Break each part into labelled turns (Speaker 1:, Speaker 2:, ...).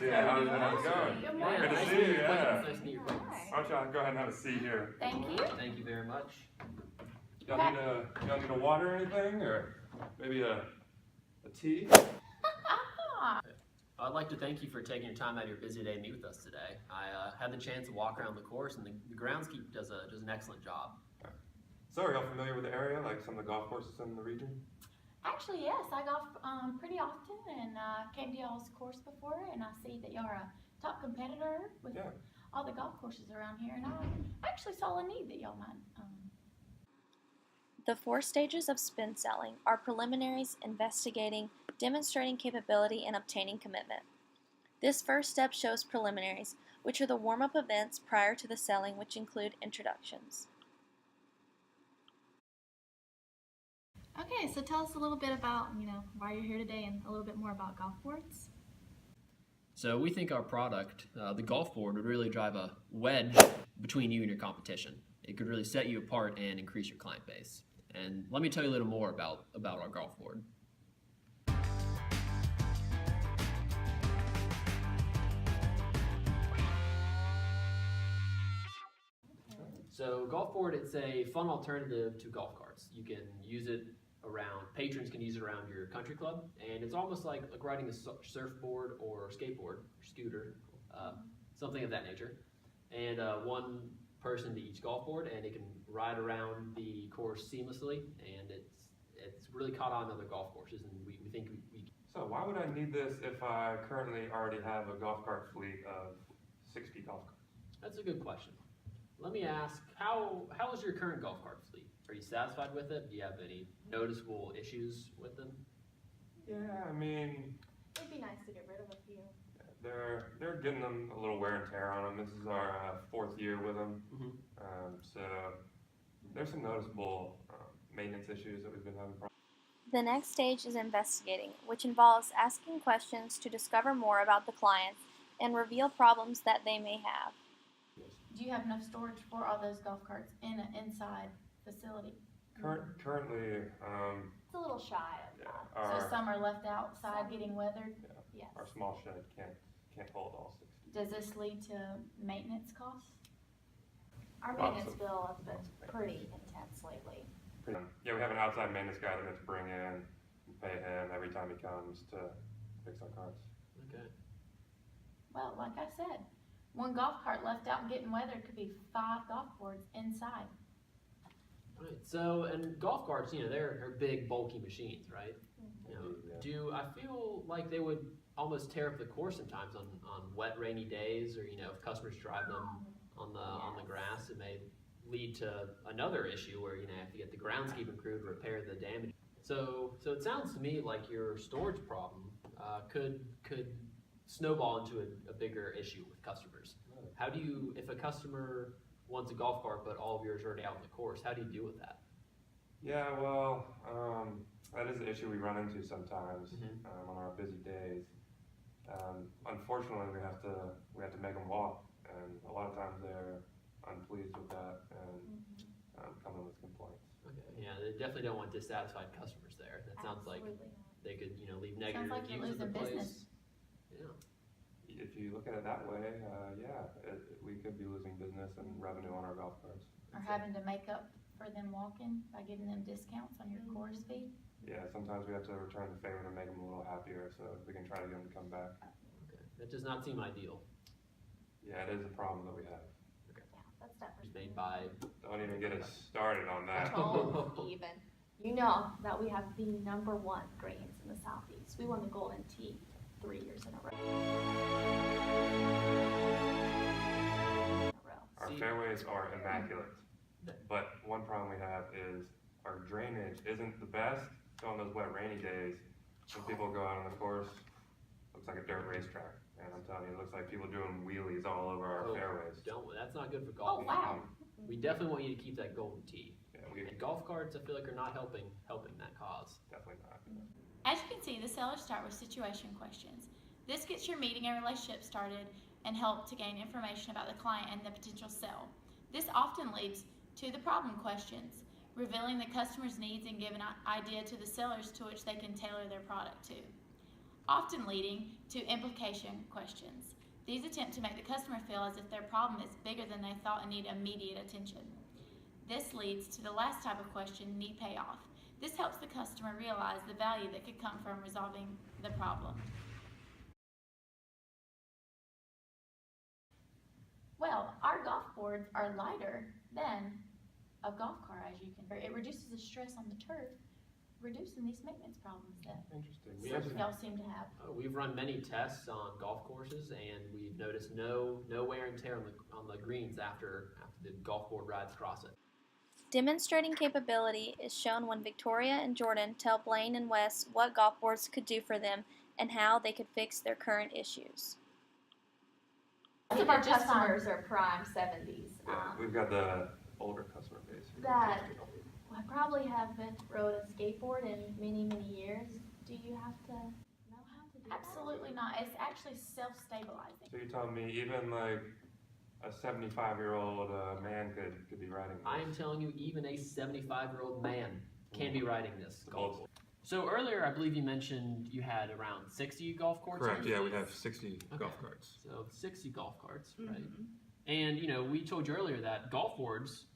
Speaker 1: to you. How's it going?
Speaker 2: Good morning.
Speaker 1: Good to
Speaker 2: Nice
Speaker 1: see you,
Speaker 2: meet
Speaker 1: yeah.
Speaker 2: Nice to meet you.
Speaker 1: Why don't y'all go ahead and have a seat here?
Speaker 3: Thank you.
Speaker 2: Thank you very much.
Speaker 1: Y'all need a water or anything? Or maybe a tea?
Speaker 2: I'd like to thank you for taking your time out of your busy day to meet with us today. I had the chance to walk around the course, and the groundskeeper does an excellent job.
Speaker 1: So, are y'all familiar with the area, like some of the golf courses in the region?
Speaker 3: Actually, yes, I golf pretty often and came to y'all's course before, and I see that y'all are a top competitor with all the golf courses around here, and I actually saw a need that y'all might.
Speaker 4: The 4 stages of spin selling are preliminaries, investigating, demonstrating capability, and obtaining commitment. This first step shows preliminaries, which are the warm-up events prior to the selling, which include introductions.
Speaker 3: Okay, so tell us a little bit about, why you're here today and a little bit more about golf boards.
Speaker 2: So we think our product, the golf board, would really drive a wedge between you and your competition. It could really set you apart and increase your client base. And let me tell you a little more about our golf board. So golf board, it's a fun alternative to golf carts. You can use it around, patrons can use it around your country club, and it's almost like riding a surfboard or skateboard or scooter, something of that nature. And one person to each golf board, and it can ride around the course seamlessly, and it's really caught on other golf courses, and we think we.
Speaker 1: So, why would I need this if I currently already have a golf cart fleet of 60 golf carts?
Speaker 2: That's a good question. Let me ask, how is your current golf cart fleet? Are you satisfied with it? Do you have any noticeable issues with them?
Speaker 1: Yeah, I mean,
Speaker 3: It'd be nice to get rid of a few.
Speaker 1: they're getting them a little wear and tear on them. This is our 4th year with them.
Speaker 2: Mm-hmm.
Speaker 1: So there's some noticeable maintenance issues that we've been having problems.
Speaker 4: The next stage is investigating, which involves asking questions to discover more about the client and reveal problems that they may have.
Speaker 3: Do you have enough storage for all those golf carts in an inside facility?
Speaker 1: Currently,
Speaker 3: It's a little shy of that.
Speaker 1: our,
Speaker 3: So some are left outside getting weathered? Yes.
Speaker 1: our small shed can't hold all 60.
Speaker 3: Does this lead to maintenance costs?
Speaker 5: Our maintenance bill has been pretty intense lately.
Speaker 1: Yeah, we have an outside maintenance guy that we have to bring in and pay him every time he comes to fix our carts.
Speaker 2: Okay.
Speaker 3: Well, like I said, one golf cart left out and getting weathered could be 5 golf boards inside.
Speaker 2: Right. So, and golf carts, they're big, bulky machines, right?
Speaker 1: Yeah.
Speaker 2: I feel like they would almost tear up the course sometimes on wet, rainy days, or if customers drive them on the grass, it may lead to another issue where you have to get the groundskeeping crew to repair the damage. So it sounds to me like your storage problem could snowball into a bigger issue with customers. How do you, if a customer wants a golf cart but all of yours are already out on the course, how do you deal with that?
Speaker 1: Yeah, well, that is an issue we run into sometimes on our busy days. Unfortunately, we have to make them walk, and a lot of times they're unpleased with that and come in with complaints.
Speaker 2: Okay. Yeah, they definitely don't want dissatisfied customers there. That sounds like they could, leave negative
Speaker 3: Sounds like you're
Speaker 2: reviews of the
Speaker 3: losing
Speaker 2: place.
Speaker 3: business.
Speaker 2: Yeah.
Speaker 1: If you look at it that way, we could be losing business and revenue on our golf carts.
Speaker 3: Or having to make up for them walking by giving them discounts on your course fee.
Speaker 1: Yeah, sometimes we have to return the favor to make them a little happier, so we can try to get them to come back.
Speaker 2: Okay. That does not seem ideal.
Speaker 1: Yeah, it is a problem that we have.
Speaker 2: Okay.
Speaker 5: Yeah, that's definitely.
Speaker 2: It's made by.
Speaker 1: Don't even get us started on that.
Speaker 5: Don't even. You know that we have the #1 greens in the Southeast. We won the Golden Tee 3 years in a row.
Speaker 1: Our fairways are immaculate, but one problem we have is our drainage isn't the best. So on those wet, rainy days, when people go out on the course, looks like a dirt racetrack. And I'm telling you, it looks like people doing wheelies all over our fairways.
Speaker 2: That's not good for golf.
Speaker 3: Oh, wow.
Speaker 2: We definitely want you to keep that golden tee.
Speaker 1: Yeah,
Speaker 2: And golf carts, I feel like, are not helping that cause.
Speaker 1: definitely not.
Speaker 3: As you can see, the sellers start with situation questions. This gets your meeting and relationship started and help to gain information about the client and the potential sale. This often leads to the problem questions, revealing the customer's needs and giving an idea to the sellers to which they can tailor their product to. often leading to implication questions. These attempt to make the customer feel as if their problem is bigger than they thought and need immediate attention. This leads to the last type of question, need payoff. This helps the customer realize the value that could come from resolving the problem. Well, our golf boards are lighter than a golf cart, as you can. It reduces the stress on the turf, reducing these maintenance problems that
Speaker 1: Interesting.
Speaker 3: y'all seem to have.
Speaker 2: We've run many tests on golf courses, and we've noticed no wear and tear on the greens after the golf board rides across it.
Speaker 4: Demonstrating capability is shown when Victoria and Jordan tell Blaine and Wes what golf boards could do for them and how they could fix their current issues.
Speaker 5: Most of our customers are prime 70s.
Speaker 1: Yeah, we've got the older customer base.
Speaker 5: That I probably haven't rode a skateboard in many, many years. Do you have to know how to do that?
Speaker 3: Absolutely not. It's actually self-stabilizing.
Speaker 1: So you're telling me even like a 75-year-old man could be riding this?
Speaker 2: I am telling you, even a 75-year-old man can be riding this golf board. So earlier, I believe you mentioned you had around 60 golf courts.
Speaker 1: Correct, yeah, we have 60 golf carts.
Speaker 2: So 60 golf carts, right? And we told you earlier that golf boards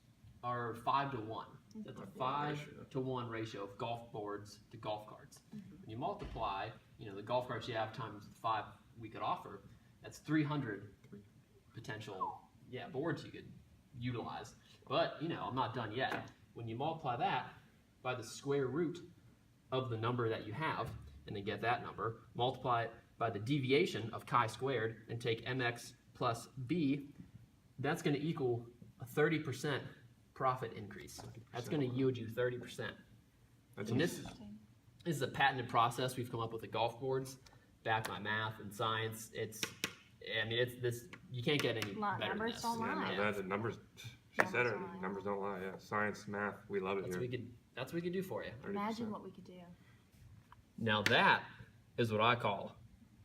Speaker 2: are 5 to 1. That's a 5 to 1 ratio of golf boards to golf carts. When you multiply, the golf carts you have times 5 we could offer, that's 300 potential boards you could utilize. But I'm not done yet. When you multiply that by the square root of the number that you have, and then get that number, multiply it by the deviation of chi-squared, and take mx plus b, that's going to equal a 30% profit increase. That's going to yield you 30%. And this is a patented process we've come up with at golf boards, backed by math and science. You can't get any better than this.
Speaker 5: Don't lie.
Speaker 1: Yeah, the numbers, she said it, numbers don't lie, yeah. Science, math, we love it here.
Speaker 2: That's what we could do for you.
Speaker 1: 30%.
Speaker 5: Imagine what we could do.
Speaker 2: Now that is what I call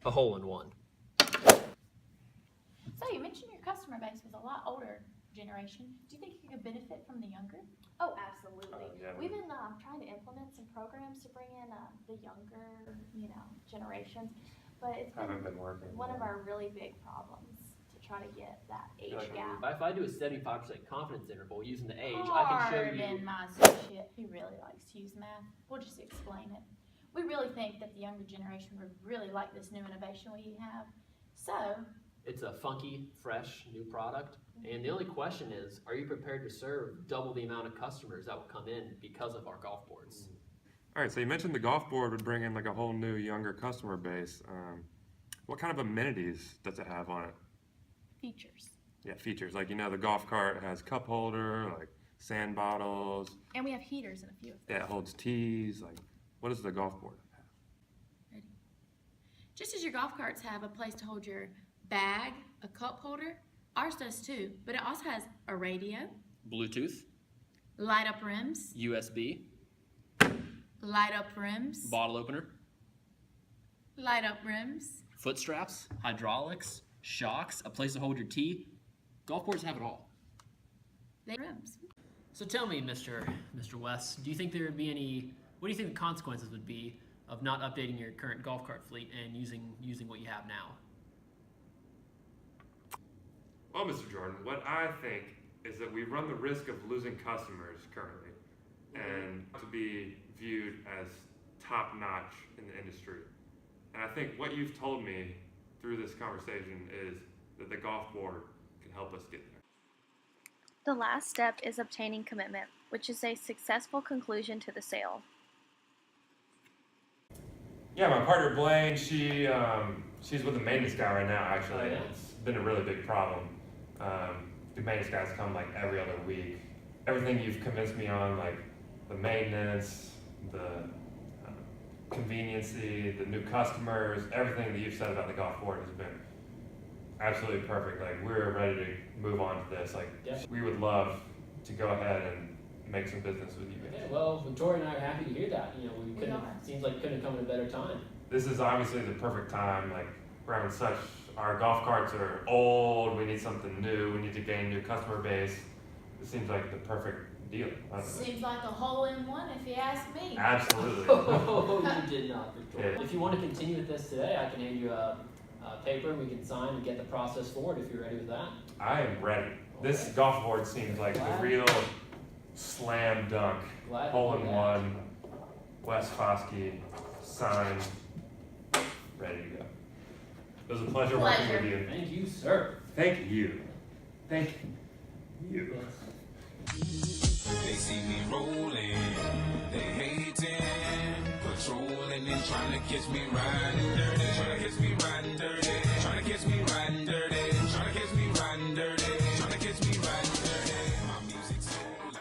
Speaker 2: a hole-in-one.
Speaker 3: So you mentioned your customer base was a lot older generation. Do you think you could benefit from the younger?
Speaker 5: Oh, absolutely.
Speaker 1: Yeah.
Speaker 5: We've been trying to implement some programs to bring in the younger, generations, but it's
Speaker 1: Haven't been working.
Speaker 5: one of our really big problems to try to get that age gap.
Speaker 2: If I do a 75% confidence interval using the age, I can show you.
Speaker 3: Pardon my associate. He really likes to use math. We'll just explain it. We really think that the younger generation would really like this new innovation we have. So,
Speaker 2: It's a funky, fresh, new product. And the only question is, are you prepared to serve double the amount of customers that will come in because of our golf boards?
Speaker 1: All right, so you mentioned the golf board would bring in like a whole new younger customer base. What kind of amenities does it have on it?
Speaker 3: features.
Speaker 1: Yeah, features. Like, the golf cart has cup holder, like sand bottles.
Speaker 3: And we have heaters in a few of them.
Speaker 1: Yeah, it holds tees. Like, what does the golf board have?
Speaker 3: Ready? Just as your golf carts have a place to hold your bag, a cup holder, ours does too. But it also has a radio,
Speaker 2: Bluetooth,
Speaker 3: light up rims,
Speaker 2: USB,
Speaker 3: light up rims,
Speaker 2: bottle opener,
Speaker 3: light up rims.
Speaker 2: foot straps, hydraulics, shocks, a place to hold your tee. Golf boards have it all.
Speaker 3: They rims.
Speaker 2: So tell me, Mr. West, do you think there would be what do you think the consequences would be of not updating your current golf cart fleet and using what you have now?
Speaker 1: Well, Mr. Jordan, what I think is that we run the risk of losing customers currently and to be viewed as top-notch in the industry. And I think what you've told me through this conversation is that the golf board can help us get there.
Speaker 4: The last step is obtaining commitment, which is a successful conclusion to the sale.
Speaker 1: Yeah, my partner Blaine, she's with the maintenance guy right now, actually.
Speaker 2: Oh, yeah?
Speaker 1: It's been a really big problem. The maintenance guys come like every other week. Everything you've convinced me on, like the maintenance, the conveniency, the new customers, everything that you've said about the golf board has been absolutely perfect. Like, we're ready to move on to this. Like, we would love to go ahead and make some business with you guys.
Speaker 2: Okay, well, Victoria and I are happy to hear that. Seems like it couldn't come at a better time.
Speaker 1: This is obviously the perfect time. Like, we're having our golf carts are old, we need something new, we need to gain new customer base. It seems like the perfect deal.
Speaker 3: Seems like a hole-in-one if you ask me.
Speaker 1: Absolutely.
Speaker 2: Oh, you did not, Victoria.
Speaker 1: Yeah.
Speaker 2: If you want to continue with this today, I can hand you a paper and we can sign and get the process forward if you're ready with that.
Speaker 1: I am ready. This golf board seems like the real slam dunk.
Speaker 2: Glad
Speaker 1: Hole
Speaker 2: to do
Speaker 1: in
Speaker 2: that.
Speaker 1: one. Wes Foskey, signed, ready to go. It was a pleasure working with you.
Speaker 2: Thank you, sir.
Speaker 1: Thank you. Thank you.
Speaker 6: They see me rolling, they hating, patrolling and trying to catch me riding dirty, trying to catch me riding dirty, trying to catch me riding dirty, trying to catch me riding dirty, trying to catch me riding dirty. My music's so loud.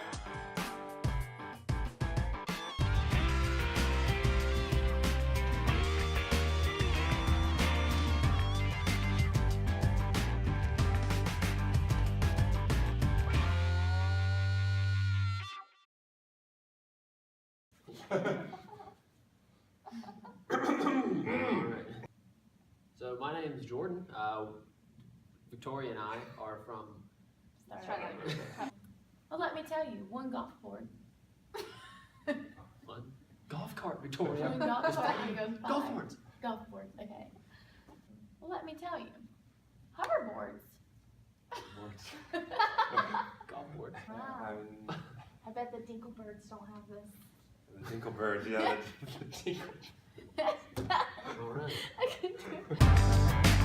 Speaker 2: Alright. So my name is Jordan. Victoria and I are from.
Speaker 3: Well, let me tell you, one golf board.
Speaker 2: One golf cart, Victoria.
Speaker 3: One golf cart goes by.
Speaker 2: Golf boards.
Speaker 3: Golf boards, okay. Well, let me tell you, hoverboards.
Speaker 2: Golf board.
Speaker 5: Wow. I bet the Dinklebirds don't have this.
Speaker 1: The Dinklebirds, yeah. The Dinklebirds.
Speaker 2: All right.
Speaker 3: I can do it.